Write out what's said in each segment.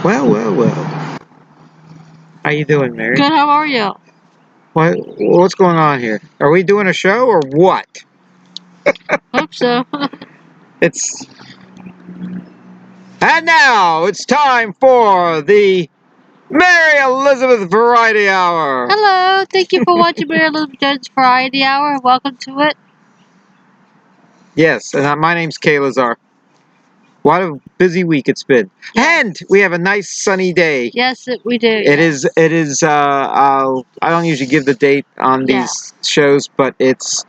Well. How you doing, Mary? Good, how are you? What's going on here? Are we doing a show or what? Hope so. And now it's time for the Mary Elizabeth Variety Hour. Hello, thank you for watching Mary Elizabeth Jones Variety Hour. Welcome to it. Yes, and my name's Kaye Lazar. What a busy week it's been. Yes. And we have a nice sunny day. Yes, we do. It is, I don't usually give the date on these shows, but it's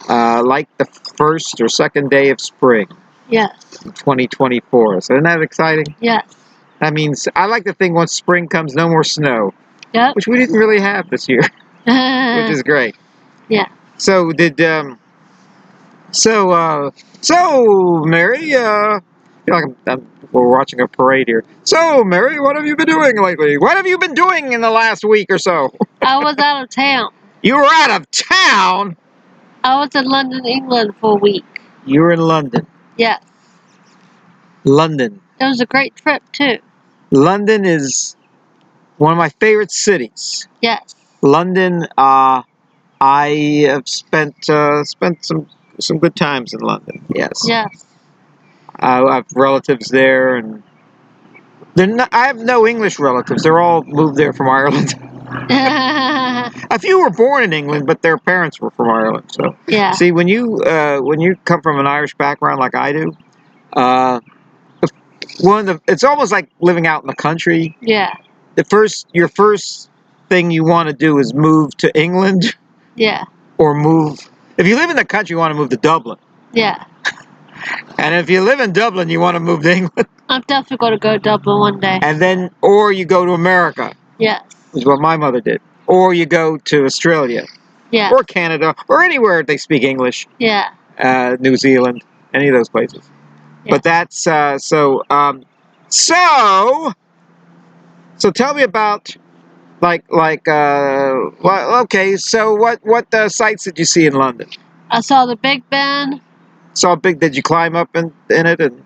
like the first or second day of spring. Yes. 2024. So isn't that exciting? Yes. That means, I like to think once spring comes, no more snow. Yep. Which we didn't really have this year, which is great. Yeah. So Mary, I feel like we're watching a parade here. So, Mary, what have you been doing lately? What have you been doing in the last week or so? I was out of town. You were out of town? I was in London, England for a week. You were in London. Yes. London. It was a great trip, too. London is one of my favorite cities. Yes. London, I have spent some good times in London. Yes. Yes. I have relatives there, and I have no English relatives. They're all moved there from Ireland. A few were born in England, but their parents were from Ireland. So Yeah. see, when you come from an Irish background like I do, it's almost like living out in the country. Yeah. Your first thing you want to do is move to England. Yeah. Or move. If you live in the country, you want to move to Dublin. Yeah. And if you live in Dublin, you want to move to England. I'm definitely going to go to Dublin one day. And then, or you go to America. Yes. Is what my mother did. Or you go to Australia. Yeah. Or Canada. Or anywhere they speak English. Yeah. New Zealand. Any of those places. Yeah. But that's, so tell me about, okay, so what sights did you see in London? I saw the Big Ben. Did you climb up in it? And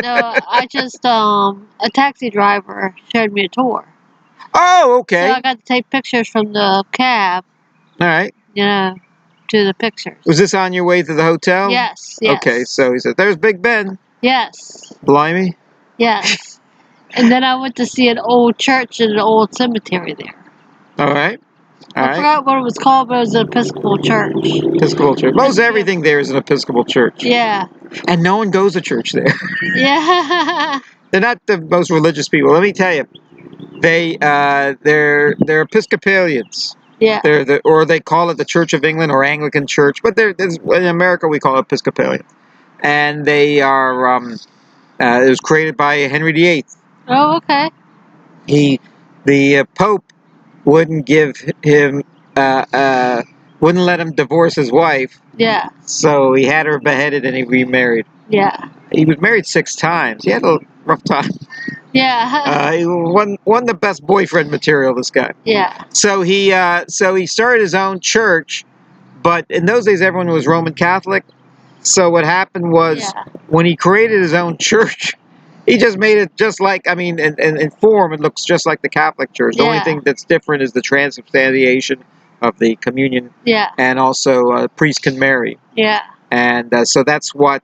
No, I just, a taxi driver showed me a tour. Oh, okay. So I got to take pictures from the cab. All right. To the pictures. Was this on your way to the hotel? Yes. Okay, so he said, there's Big Ben. Yes. Blimey. Yes. And then I went to see an old church and an old cemetery there. All right. I forgot what it was called, but it was an Episcopal church. Episcopal church. Most everything there is an Episcopal church. Yeah. And no one goes to church there. Yeah. They're not the most religious people. Let me tell you, they're Episcopalians. Yeah. Or they call it the Church of England or Anglican Church, but in America we call it Episcopalian. And they are. It was created by Henry VIII. Oh, okay. The Pope wouldn't give him, wouldn't let him divorce his wife. Yeah. So he had her beheaded and he remarried. Yeah. He was married 6 times. He had a rough time. Yeah. He won the best boyfriend material, this guy. Yeah. So he started his own church, but in those days everyone was Roman Catholic. So what happened was when he created his own church, he just made it just like, in form, it looks just like the Catholic Church. The only thing that's different is the transubstantiation of the communion. Yeah. And also, a priest can marry. Yeah. And so that's what,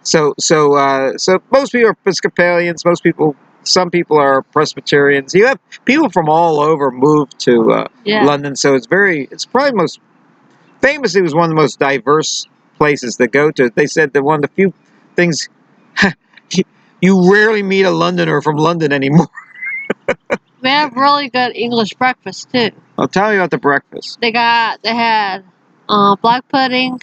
so most people are Episcopalians, some people are Presbyterians. You have people from all over move to London, so it's probably most famously was one of the most diverse places to go to. They said that one of the few things you rarely meet a Londoner from London anymore. They have really good English breakfast too. I'll tell you about the breakfast. They had black pudding,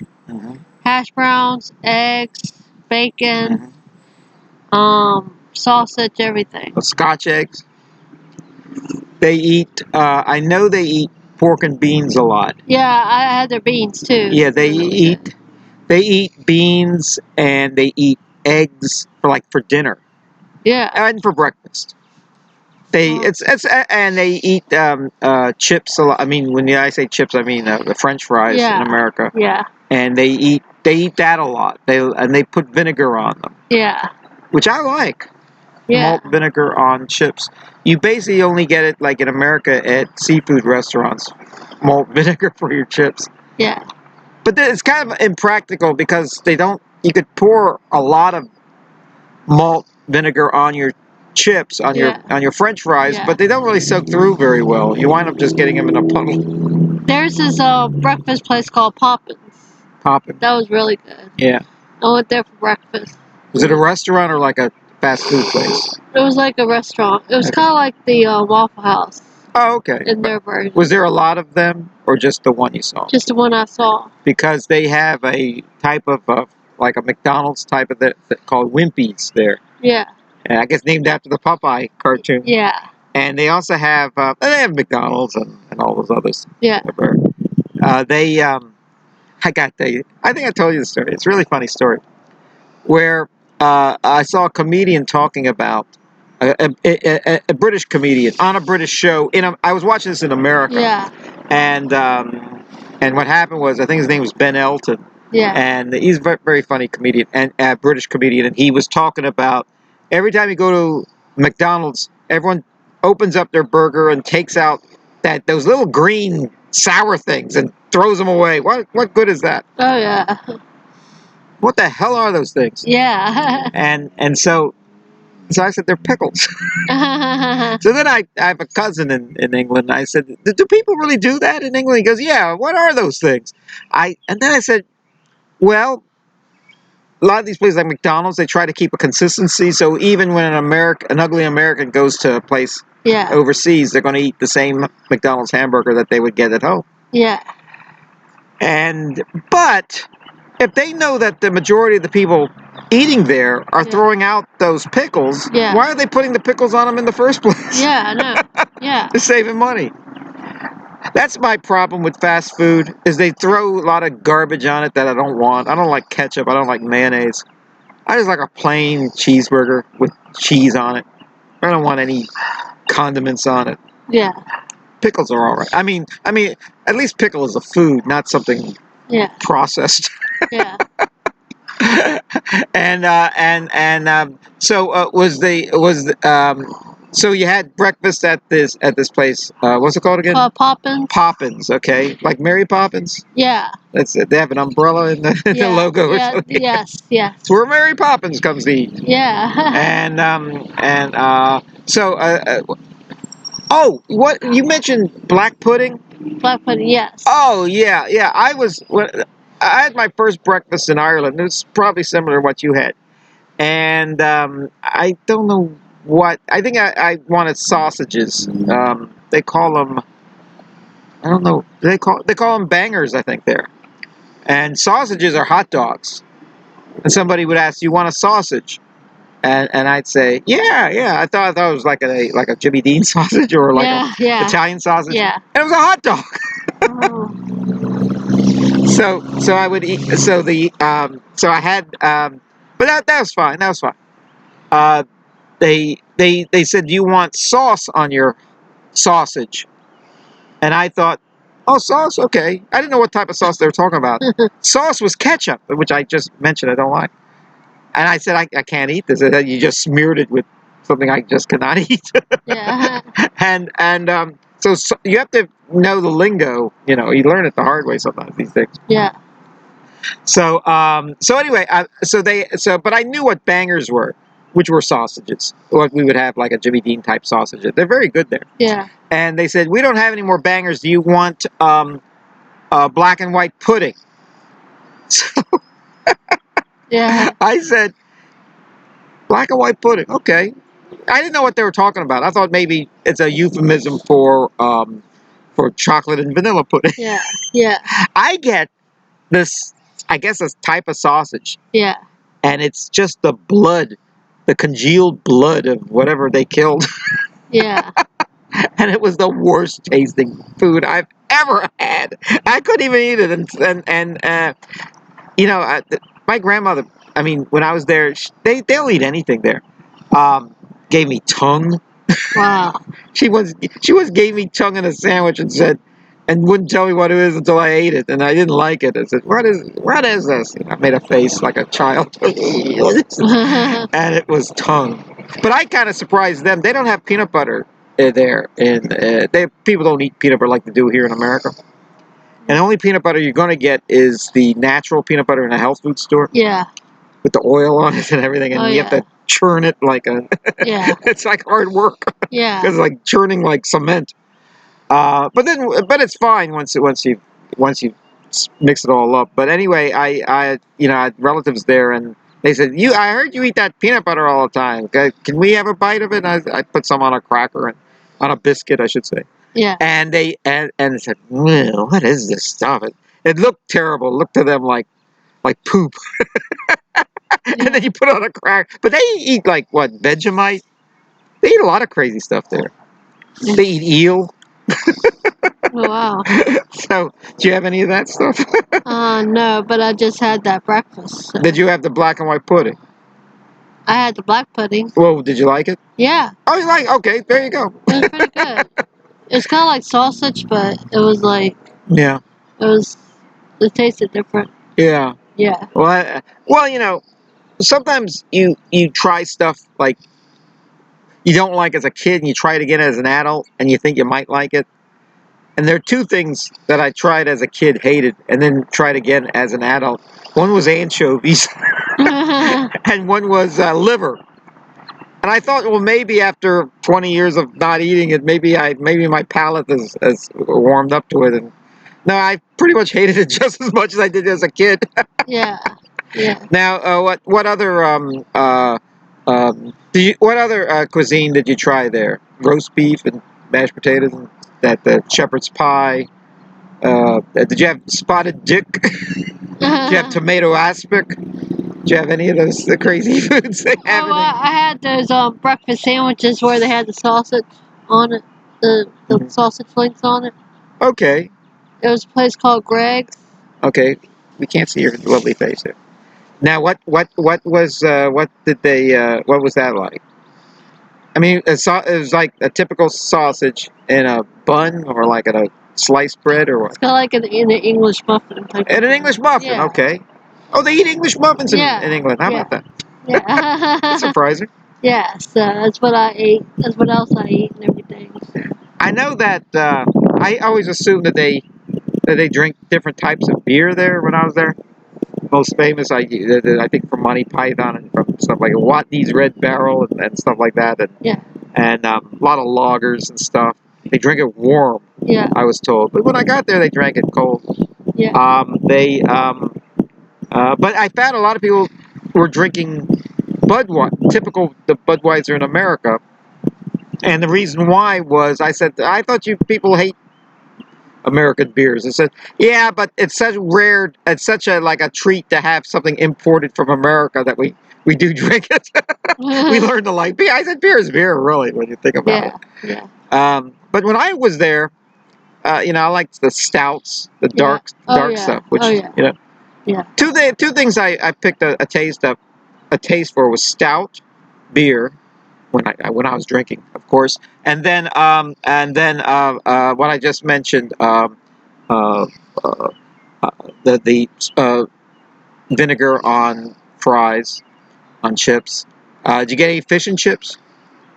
hash browns, eggs, bacon, sausage, everything. Scotch eggs. They eat. I know they eat pork and beans a lot. Yeah, I had their beans too. Yeah, they eat beans and they eat eggs for dinner. Yeah. And for breakfast. And they eat chips a lot. I mean, when I say chips, I mean the French fries in America. Yeah. And they eat that a lot. They put vinegar on them. Yeah. which I like. Yeah. Malt vinegar on chips. You basically only get it like in America at seafood restaurants. Malt vinegar for your chips. Yeah. But it's kind of impractical because they don't. You could pour a lot of malt vinegar on your chips on your French fries, but they don't really soak through very well. You wind up just getting them in a puddle. There's this breakfast place called Poppins. Poppins. That was really good. Yeah. I went there for breakfast. Was it a restaurant or like a fast food place? It was like a restaurant. It was kind of like the Waffle House. Oh, okay. In their version. Was there a lot of them, or just the one you saw? Just the one I saw. Because they have a type of like a McDonald's type of that called Wimpy's there. Yeah. And I guess named after the Popeye cartoon. Yeah. And they also have McDonald's and all those others. Yeah. I think I told you the story. It's a really funny story. Where I saw a comedian talking about a British comedian on a British show. I was watching this in America. Yeah. And what happened was, I think his name was Ben Elton. Yeah. And he's a very, very funny comedian, and a British comedian. And he was talking about every time you go to McDonald's, everyone opens up their burger and takes out those little green sour things and throws them away. What good is that? Oh yeah. What the hell are those things? Yeah. and so I said, they're pickles. So then I have a cousin in England. I said, do people really do that in England? He goes, yeah. What are those things? And then I said, well, a lot of these places like McDonald's, they try to keep a consistency. So even when an ugly American goes to a place overseas, they're going to eat the same McDonald's hamburger that they would get at home. Yeah. But if they know that the majority of the people eating there are throwing out those pickles, why are they putting the pickles on them in the first place? Yeah, I know. Yeah. They're saving money. That's my problem with fast food, is they throw a lot of garbage on it that I don't want. I don't like ketchup. I don't like mayonnaise. I just like a plain cheeseburger with cheese on it. I don't want any condiments on it. Yeah. Pickles are all right. I mean, at least pickle is a food, not something processed. Yeah. So you had breakfast at this place. What's it called again? Poppins. Poppins. Okay, like Mary Poppins. Yeah. That's it. They have an umbrella in the logo. Yeah. Yes. Yes. It's where Mary Poppins comes to eat. Yeah. Oh, what you mentioned black pudding? Black pudding. Yes. Oh yeah. I had my first breakfast in Ireland. It's probably similar to what you had. And I don't know what. I think I wanted sausages. They call them. I don't know. They call them bangers, I think there. And sausages are hot dogs. And somebody would ask, "You want a sausage?" And I'd say, "Yeah." I thought it was like a Jimmy Dean sausage or like a Italian sausage. Yeah. And it was a hot dog. Oh. So I would eat. So I had. But that was fine. That was fine. They said, "Do you want sauce on your sausage?" And I thought, "Oh, sauce, okay." I didn't know what type of sauce they were talking about. Sauce was ketchup, which I just mentioned I don't like. And I said, I can't eat this. You just smeared it with something I just cannot eat. Yeah. So you have to know the lingo. You learn it the hard way sometimes, these things. Yeah. So anyway, but I knew what bangers were, which were sausages. What we would have, like a Jimmy Dean type sausage. They're very good there. Yeah. And they said, "We don't have any more bangers. Do you want black and white pudding?" So Yeah. I said, "Black and white pudding, okay." I didn't know what they were talking about. I thought maybe it's a euphemism for chocolate and vanilla pudding. Yeah. Yeah. I get this, I guess, a type of sausage. Yeah. And it's just the blood, the congealed blood of whatever they killed. Yeah. And it was the worst tasting food I've ever had. I couldn't even eat it. My grandmother, when I was there, they'll eat anything there. Gave me tongue. Wow. She once gave me tongue in a sandwich and said, and wouldn't tell me what it is until I ate it, and I didn't like it. I said, "What is this?" And I made a face like a child, and it was tongue. But I kind of surprised them. They don't have peanut butter there, and people don't eat peanut butter like they do here in America. And the only peanut butter you're going to get is the natural peanut butter in a health food store. Yeah. With the oil on it and everything, and you have to churn it like a. Yeah. It's like hard work. Yeah. Because it's like churning like cement. But it's fine once you mix it all up. But anyway, I had relatives there, and they said, I heard you eat that peanut butter all the time. Can we have a bite of it? And I put some on a cracker and on a biscuit, I should say. Yeah. And they said, what is this stuff? It looked terrible. It looked to them like poop. And then you put it on a cracker. But they eat like what, Vegemite? They eat a lot of crazy stuff there. They eat eel. Oh, wow. So, do you have any of that stuff? No, but I just had that breakfast. So. Did you have the black and white pudding? I had the black pudding. Whoa, did you like it? Yeah. Oh, you like it? Okay, there you go. It was pretty good. It's kind of like sausage, but it was like... Yeah. It tasted different. Yeah. Yeah. Well, sometimes you try stuff like you don't like as a kid, and you try it again as an adult, and you think you might like it. And there are two things that I tried as a kid, hated, and then tried again as an adult. One was anchovies, and one was liver. And I thought, well, maybe after 20 years of not eating it, maybe my palate has warmed up to it. And no, I pretty much hated it just as much as I did as a kid. Yeah. Yeah. Now, what other what other cuisine did you try there? Roast beef and mashed potatoes and that shepherd's pie. Did you have spotted dick? Did you have tomato aspic? Did you have any of those crazy foods they have? I had those breakfast sandwiches where they had the sausage on it, the sausage links on it. Okay. It was a place called Greg's. Okay, we can't see your lovely face here. Now, what was what was that like? I mean, it was like a typical sausage in a bun, or like in a sliced bread, or what? It's kind of like in an English muffin type. In an English muffin, yeah. Okay. Oh, they eat English muffins in England. How about that? Yeah. That's surprising. Yeah, so that's what I ate. That's what else I ate and everything. I know that I always assumed that they drink different types of beer there when I was there. Most famous, I think, from Monty Python and from stuff like Watney's Red Barrel and stuff like that, and a lot of lagers and stuff. They drink it warm. Yeah. I was told, but when I got there, they drank it cold. Yeah. But I found a lot of people were drinking typical the Budweiser in America, and the reason why was I said, I thought you people hate American beers. I said, yeah, but it's such rare, it's such a treat to have something imported from America that we do drink it. We learned to like beer. I said, beer is beer, really, when you think about it. Yeah. But when I was there, I liked the stouts, the dark stuff, which Yeah. Two things I picked a taste for was stout beer when I was drinking, of course, and then what I just mentioned, the vinegar on fries, on chips. Did you get any fish and chips?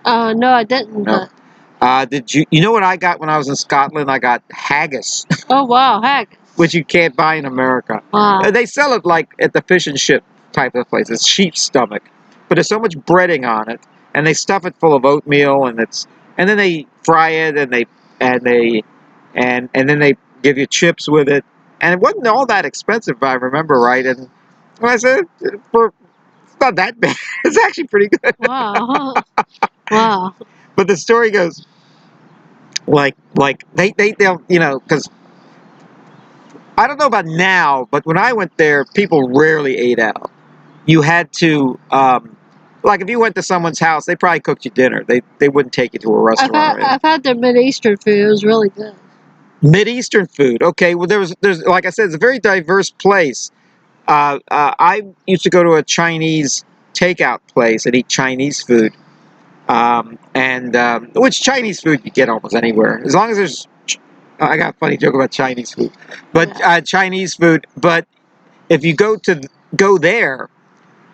No, I didn't. No. Did you? You know what I got when I was in Scotland? I got haggis. Oh wow, haggis. Which you can't buy in America. Wow. They sell it like at the fish and chip type of place. It's sheep's stomach, but there's so much breading on it, and they stuff it full of oatmeal, and then they fry it, and then they give you chips with it, and it wasn't all that expensive if I remember right. And when I said it's not that bad, it's actually pretty good. Wow. Wow. But the story goes like they'll because. I don't know about now, but when I went there, people rarely ate out. You had to, like if you went to someone's house, they probably cooked you dinner. They wouldn't take you to a restaurant. I've had their Mid-Eastern food. It was really good. Mid-Eastern food. Okay, well there's like I said, it's a very diverse place. I used to go to a Chinese takeout place and eat Chinese food, which Chinese food you get almost anywhere as long as there's I got a funny joke about Chinese food, but Yeah. Chinese food. But if you go there,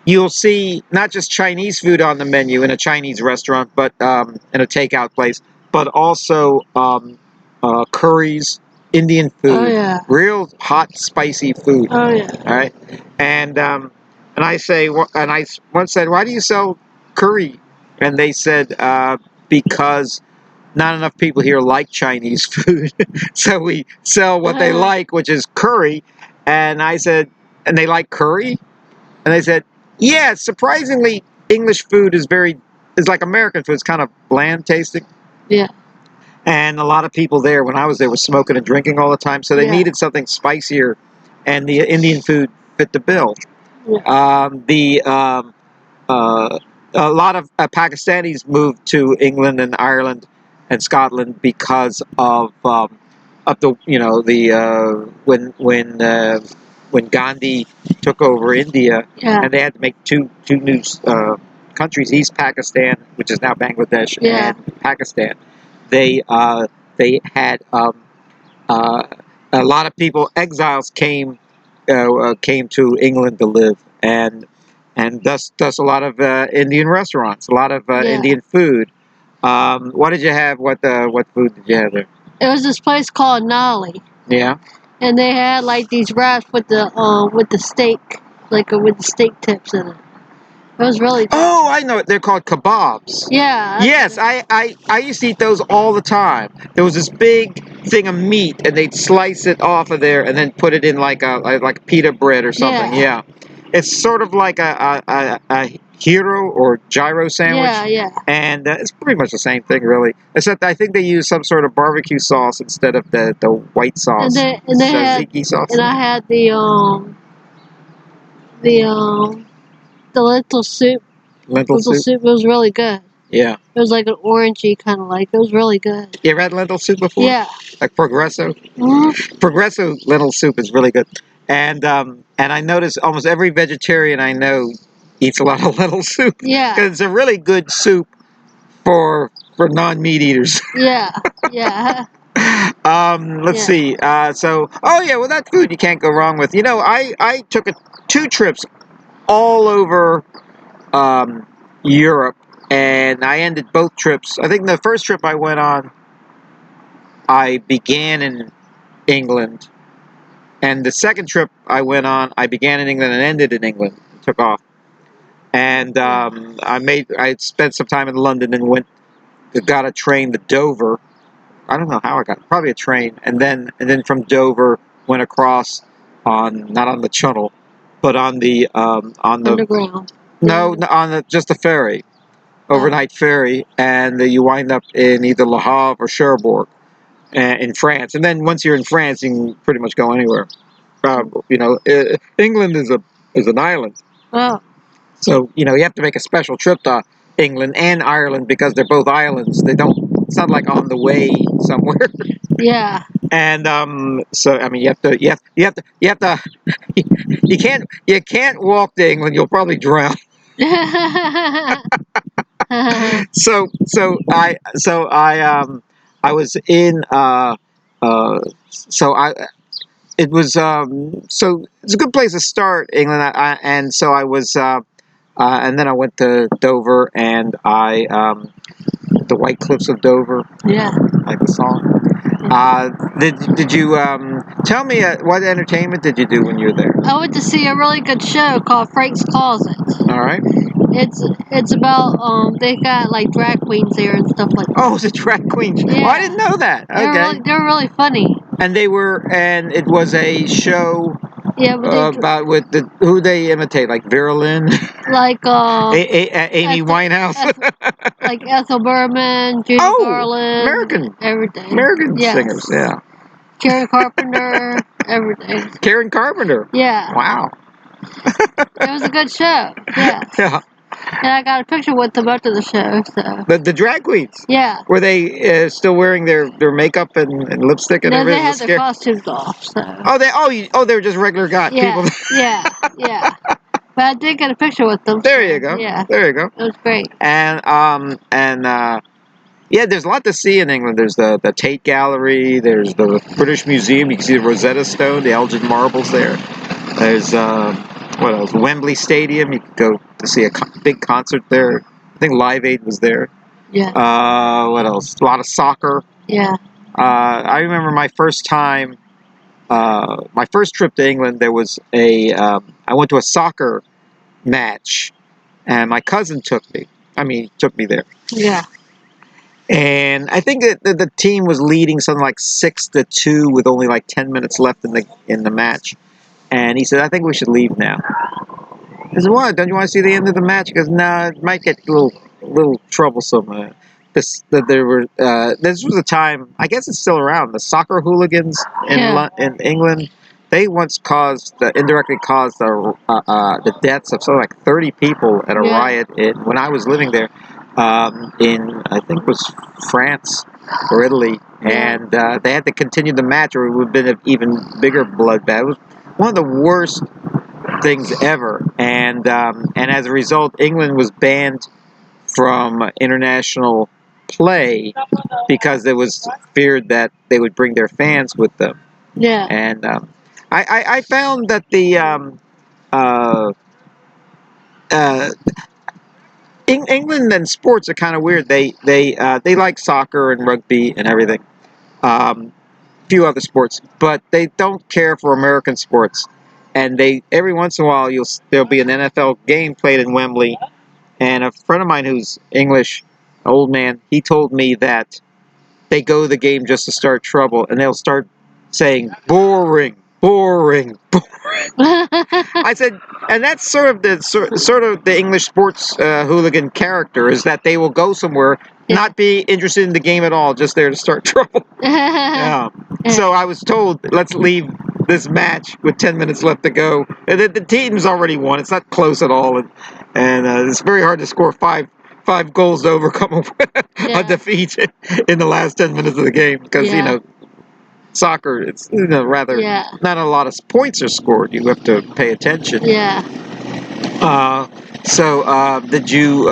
you'll see not just Chinese food on the menu in a Chinese restaurant, but in a takeout place, but also curries, Indian Oh food, yeah. real hot, spicy food. Oh yeah. All right, and I say, and I once said, why do you sell curry? And they said, because not enough people here like Chinese food, so we sell what they like, which is curry. And I said, and they like curry, and they said, yeah, surprisingly, English food is like American food. It's kind of bland tasting. Yeah. And a lot of people there, when I was there, were smoking and drinking all the time, so they Yeah. needed something spicier, and the Indian food fit the bill. Yeah. A lot of Pakistanis moved to England and Ireland and Scotland because of the when Gandhi took over India, Yeah. and they had to make two new countries, East Pakistan, which is now Bangladesh, Yeah. and Pakistan. They had a lot of people, exiles came to England to live, and thus a lot of Indian restaurants, a lot of Yeah. Indian food. What did you have? What food did you have there? It was this place called Nolly, Yeah. and they had like these wraps with the steak, like with the steak tips in it. It was really good. Oh, I know it. They're called kebabs. Yeah. Yes, I used to eat those all the time. There was this big thing of meat, and they'd slice it off of there, and then put it in like a pita bread or something. Yeah. Yeah, it's sort of like a hero or gyro sandwich. Yeah. Yeah. And it's pretty much the same thing, really. Except I think they use some sort of barbecue sauce instead of the white sauce, And they had, tzatziki sauce. and I had the lentil soup. Lentil soup. It was really good. Yeah. It was like an orangey kind of like. It was really good. You ever had lentil soup before? Yeah. Like Progresso? Mm-hmm. Progresso lentil soup is really good. And I notice almost every vegetarian I know eats a lot of lentil soup. Yeah. Because it's a really good soup for non-meat eaters. Yeah. Yeah. Let's see. Well, that food you can't go wrong with. You know, I took two trips all over Europe, and I ended both trips. I think the first trip I went on, I began in England, and the second trip I went on, I began in England and ended in England. Took off, and I spent some time in London and got a train to Dover. I don't know how I got it, probably a train, and then from Dover went across on, not on the channel, but on the Underground. on just the ferry, overnight ferry, and you wind up in either Le Havre or Cherbourg in France. And then once you're in France, you can pretty much go anywhere. England is an island, Oh. so you have to make a special trip to England and Ireland because they're both islands. They don't. It's not like on the way somewhere. Yeah. And so I mean, you have to. You can't walk to England. You'll probably drown. I was in so I it was so it's a good place to start, England. And so I was and then I went to Dover, and the White Cliffs of Dover. Yeah. Like the song. Did you tell me what entertainment did you do when you were there? I went to see a really good show called Frank's Closet. All right. It's about they got like drag queens there and stuff like that. Oh, it's a drag queen. Yeah. Oh, I didn't know that. Okay. They're really funny. And it was a show. Yeah, but about who they imitate, like Vera Lynn, like Amy Winehouse, like Ethel Berman, Judy Garland, everything. American singers, yeah. Karen Carpenter, everything. Karen Carpenter. Yeah. Wow. It was a good show. Yeah. Yeah. And I got a picture with them after the show. So. The drag queens. Yeah. Were they still wearing their makeup and lipstick and everything? No, they had their costumes off. So. They were just regular people. Yeah. But I did get a picture with them. There you go. Yeah. There you go. It was great. And Yeah, there's a lot to see in England. There's the Tate Gallery. There's the British Museum. You can see the Rosetta Stone, the Elgin marbles there. There's what else? Wembley Stadium. You could go to see a big concert there. I think Live Aid was there. Yeah. What else? A lot of soccer. Yeah. I remember my first time, my first trip to England. There was I went to a soccer match, and my cousin took me. Took me there. Yeah. And I think that the team was leading something like 6-2 with only like 10 minutes left in the match. And he said, "I think we should leave now." I said, "What? Don't you want to see the end of the match?" He goes, "No, it might get a little troublesome." This was a time, I guess it's still around. The soccer hooligans in England, they once indirectly caused the deaths of something like 30 people at a riot when I was living there, in I think it was France or Italy, and they had to continue the match, or it would have been an even bigger bloodbath. It was one of the worst things ever, and as a result, England was banned from international play because it was feared that they would bring their fans with them. Yeah. And I found that the England and sports are kind of weird. They like soccer and rugby and everything, few other sports, but they don't care for American sports. And they every once in a while there'll be an NFL game played in Wembley. And a friend of mine who's English, an old man, he told me that they go to the game just to start trouble, and they'll start saying boring, boring, boring. I said, and that's sort of the English sports hooligan character, is that they will go somewhere, not be interested in the game at all, just there to start trouble. So I was told, let's leave this match with 10 minutes left to go. And the team's already won. It's not close at all, and it's very hard to score five goals to overcome a defeat in the last 10 minutes of the game, because soccer, it's rather not a lot of points are scored. You have to pay attention. Did you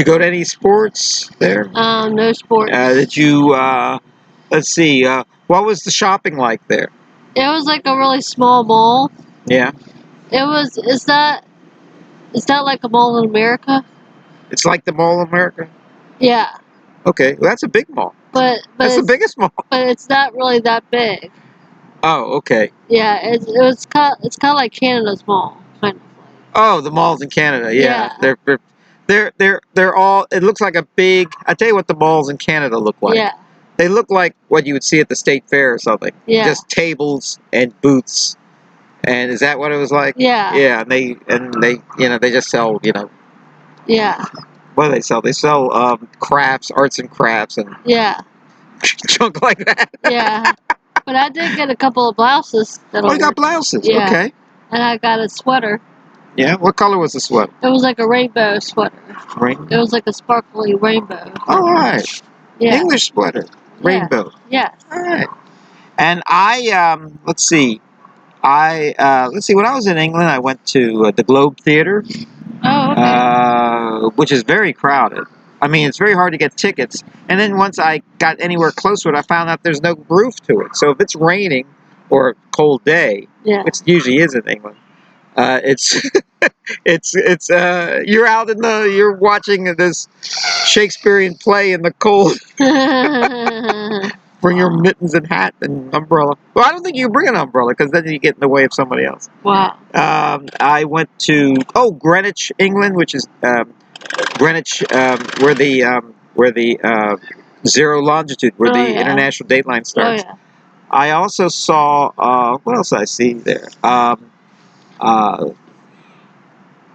go to any sports there? No sports. Did you let's see, what was the shopping like there? It was like a really small mall. Yeah. Is that like a mall in America? It's like the Mall of America? Yeah. Okay, well, that's a big mall. But that's the biggest mall. But it's not really that big. Oh, okay. Yeah, it's kind of like Canada's mall, kind of. Oh, the malls in Canada, yeah. They're all. It looks like a big. I tell you what, the malls in Canada look like. Yeah. They look like what you would see at the state fair or something. Yeah. Just tables and booths. And is that what it was like? Yeah. Yeah, and they just sell Yeah. What do they sell? They sell crafts, arts and crafts, and junk like that. Yeah. But I did get a couple of blouses. You got blouses? Yeah. Okay. And I got a sweater. Yeah. What color was the sweater? It was like a rainbow sweater. It was like a sparkly rainbow. All right. Yeah. English sweater. Rainbow. Yeah. All right. And I let's see. When I was in England, I went to the Globe Theatre. Oh, okay. Which is very crowded. I mean, it's very hard to get tickets. And then once I got anywhere close to it, I found out there's no roof to it. So if it's raining or a cold day, which usually is in England, it's you're watching this Shakespearean play in the cold. Bring your mittens and hat and umbrella. Well, I don't think you bring an umbrella, because then you get in the way of somebody else. Wow. I went to Greenwich, England, which is Greenwich, where the zero longitude, where the international dateline starts. Oh, yeah. I also saw what else did I see there? I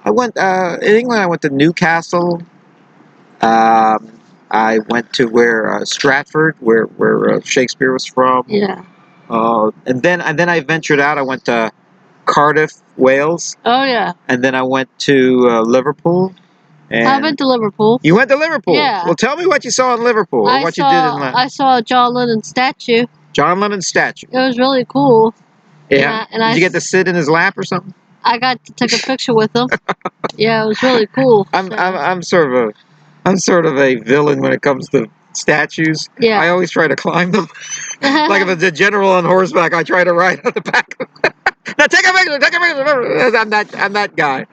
went in England. I went to Newcastle. I went to Stratford, where Shakespeare was from. Yeah. And then I ventured out. I went to Cardiff, Wales. Oh, yeah. And then I went to Liverpool. And I went to Liverpool. You went to Liverpool? Yeah. Well, tell me what you saw in Liverpool. You did in I saw a John Lennon statue. John Lennon statue. It was really cool. Yeah. Did you get to sit in his lap or something? I got to take a picture with him. Yeah, it was really cool. I'm sort of a villain when it comes to statues. Yeah. I always try to climb them. Like if it's a general on horseback, I try to ride on the back of it. Now take a picture, take a picture. I'm that guy.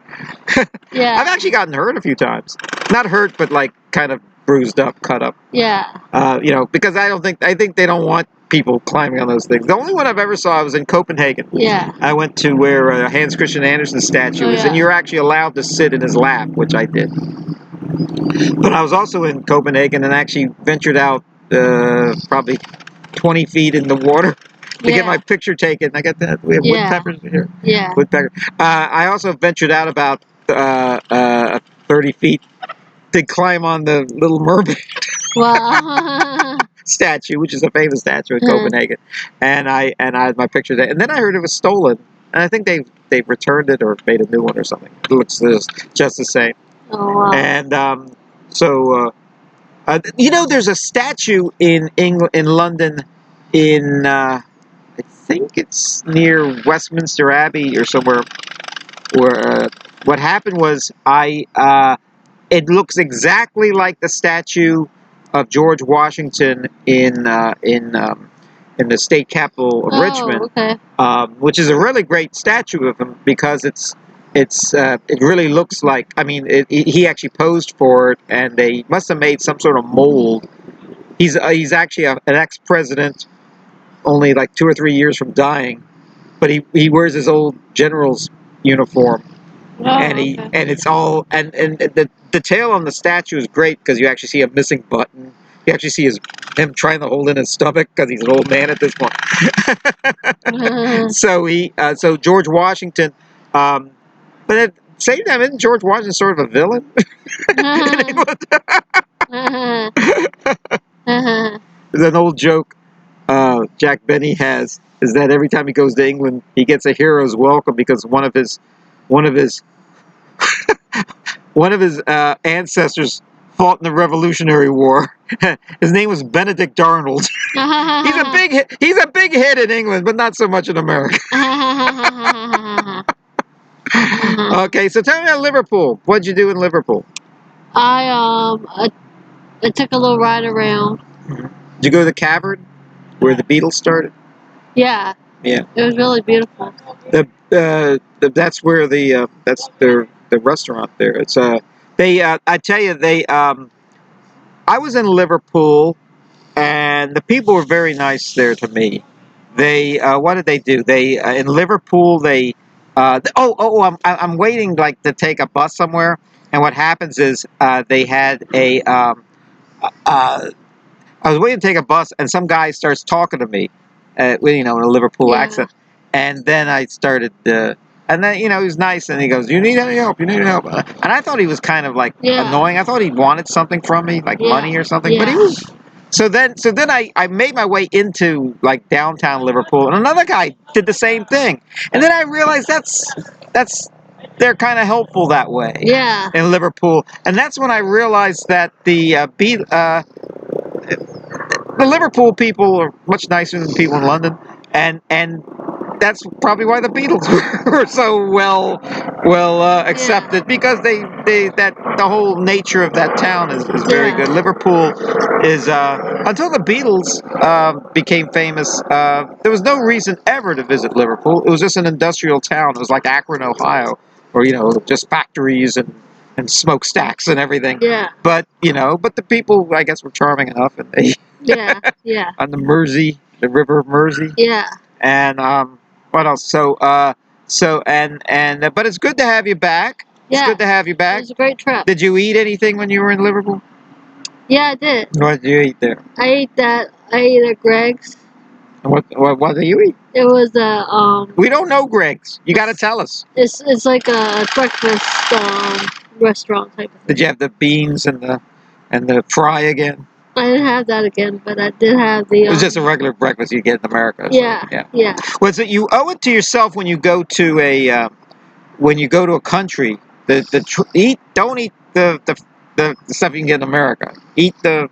Yeah. I've actually gotten hurt a few times. Not hurt, but like kind of bruised up, cut up. Yeah. Because I think they don't want people climbing on those things. The only one I've ever saw was in Copenhagen. Yeah. I went to where Hans Christian Andersen's statue is, and you're actually allowed to sit in his lap, which I did. But I was also in Copenhagen and actually ventured out probably 20 feet in the water to get my picture taken. I got that. We have woodpeckers here. Yeah. Woodpecker. I also ventured out about 30 feet to climb on the Little Mermaid. Wow. Statue, which is a famous statue in Copenhagen, and I had my picture there. And then I heard it was stolen, and I think they returned it or made a new one or something. It looks just the same. Oh wow. And there's a statue in London, in I think it's near Westminster Abbey or somewhere, where what happened was it looks exactly like the statue of George Washington in the state capitol of Richmond, okay. Which is a really great statue of him because it really looks like, I mean, he actually posed for it, and they must have made some sort of mold. He's actually an ex-president, only like 2 or 3 years from dying, but he wears his old general's uniform. Oh, And it's all, and the detail on the statue is great because you actually see a missing button. You actually see him trying to hold in his stomach because he's an old man at this point. So George Washington, but at the same time, isn't George Washington sort of a villain? There's an old joke Jack Benny has, is that every time he goes to England, he gets a hero's welcome because one of his ancestors fought in the Revolutionary War. His name was Benedict Arnold. He's a big hit in England, but not so much in America. Okay, so tell me about Liverpool. What'd you do in Liverpool? I took a little ride around. Did you go to the Cavern where the Beatles started? Yeah. Yeah. It was really beautiful. That's where that's the restaurant there. It's I tell you, I was in Liverpool, and the people were very nice there to me. They what did they do? They in Liverpool I'm waiting like to take a bus somewhere, and what happens is they had I was waiting to take a bus, and some guy starts talking to me, in a Liverpool accent, and then I started. And then, he was nice, and he goes, "You need any help? You need any help?" And I thought he was kind of like annoying. I thought he wanted something from me, like money or something. But he was. So then I made my way into like downtown Liverpool, and another guy did the same thing. And then I realized they're kind of helpful that way. Yeah. In Liverpool, and that's when I realized that the Liverpool people are much nicer than people in London, and that's probably why the Beatles were so well accepted, because the whole nature of that town is very good. Liverpool is until the Beatles became famous, there was no reason ever to visit Liverpool. It was just an industrial town. It was like Akron, Ohio, or just factories and smokestacks and everything. Yeah. But the people, I guess, were charming enough, and they on the Mersey, the River Mersey. Yeah. And what else? But it's good to have you back. It's good to have you back. It was a great trip. Did you eat anything when you were in Liverpool? Yeah, I did. What did you eat there? I ate at Greg's. What did you eat? It was We don't know Greg's. You got to tell us. It's like a breakfast restaurant type of thing. Did you have the beans and the fry again? I didn't have that again, but I did have the. It was just a regular breakfast you get in America. Yeah. So, Yeah. Was it you owe it to yourself when you go to a country? Don't eat the stuff you can get in America. Eat the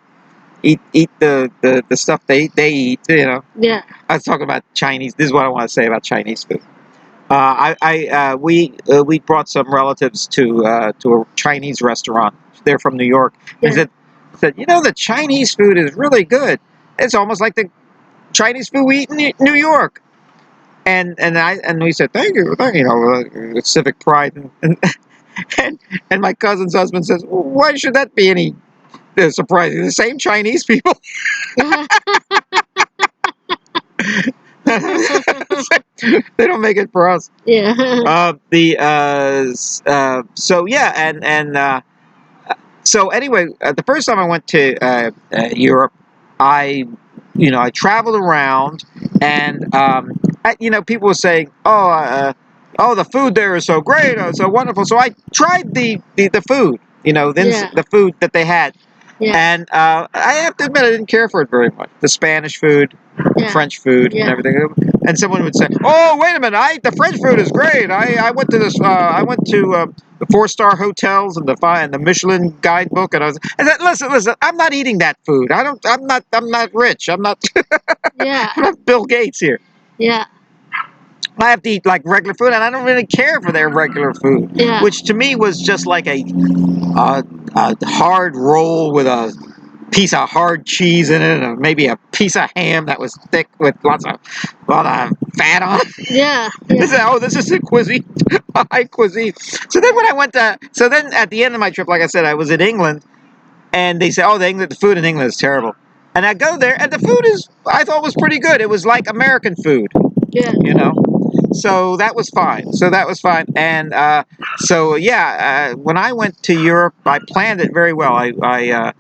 stuff they eat. Yeah. I was talking about Chinese. This is what I want to say about Chinese food. We brought some relatives to a Chinese restaurant. They're from New York. Yeah. They said, said, the Chinese food is really good. It's almost like the Chinese food we eat in New York. And we said, thank you, civic pride. And my cousin's husband says, well, why should that be any surprising? The same Chinese people. They don't make it for us. Yeah. So yeah, so anyway, the first time I went to Europe, I traveled around, and people were saying, oh, the food there is so great, so wonderful. So I tried the food, the food that they had. Yeah. And I have to admit, I didn't care for it very much. The Spanish food, the French food, and everything. And someone would say, "Oh, wait a minute! The French food is great. I went to this. I went to the 4-star hotels and the Michelin guidebook, and I said, listen. I'm not eating that food. I'm not rich. I'm not. Yeah. I'm not Bill Gates here. Yeah. I have to eat like regular food, and I don't really care for their regular food, which to me was just like a hard roll with a piece of hard cheese in it, and maybe a piece of ham that was thick with lot of fat on it. Yeah. This is a cuisine, high cuisine. So then when I went so then at the end of my trip, like I said, I was in England, and they said, the food in England is terrible. And I go there, and the food I thought was pretty good. It was like American food. Yeah. So that was fine. And when I went to Europe, I planned it very well. I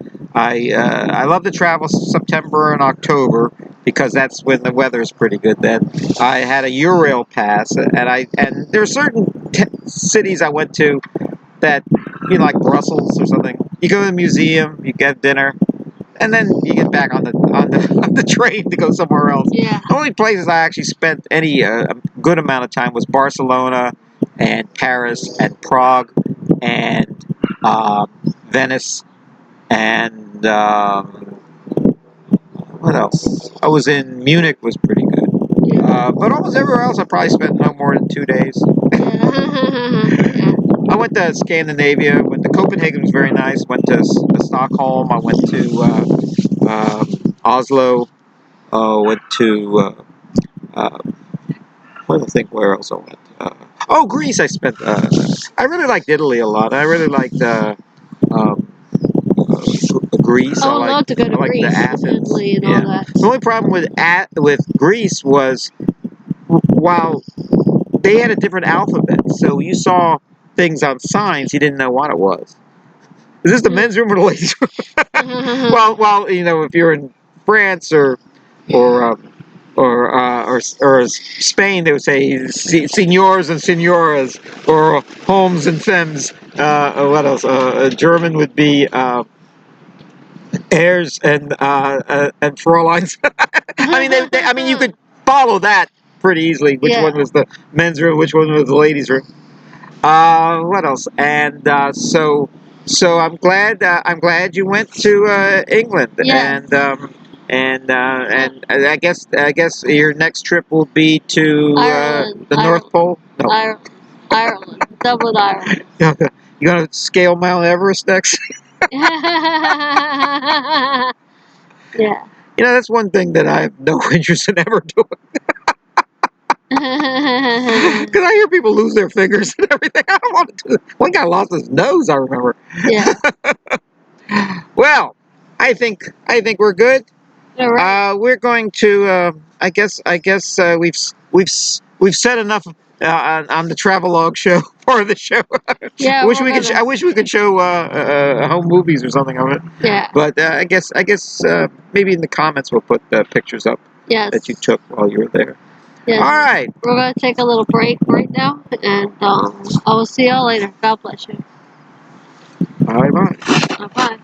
love to travel September and October because that's when the weather is pretty good. Then I had a Eurail pass, and there are certain cities I went to that, like Brussels or something. You go to the museum, you get dinner, and then you get back on the train to go somewhere else. Yeah. The only places I actually spent any good amount of time was Barcelona and Paris and Prague and Venice and what else? I was in Munich, was pretty good. But almost everywhere else I probably spent no more than 2 days. Yeah. I went to Scandinavia. Went to Copenhagen, was very nice. Went to Stockholm. I went to Oslo. Went to I don't think where else I went. Greece. I really liked Italy a lot. I really liked Greece. I would love to go to Greece, the Athens. Italy, and all that. The only problem with Greece was while they had a different alphabet, so you saw things on signs you didn't know what it was. Is this the men's room or the ladies' room? well, if you're in France or Spain, they would say senors and senoras, or homes and femmes. What else? German would be heirs and Fräuleins. You could follow that pretty easily. Which one was the men's room? Which one was the ladies' room? What else? And so I'm glad you went to England. Yes. And I guess your next trip will be to the North Pole. No. Ireland. Dublin, Ireland. You gonna scale Mount Everest next? Yeah. That's one thing that I have no interest in ever doing. Because I hear people lose their fingers and everything. I don't want to do it. One guy lost his nose, I remember. Yeah. Well, I think we're good. All right. We're going to. I guess we've said enough on the Travelogue show part of the show. Yeah. I wish we could show home movies or something of it. Yeah. But I guess maybe in the comments we'll put pictures up that you took while you were there. Yes. All right. We're going to take a little break right now, and I will see y'all later. God bless you. Bye bye. Bye.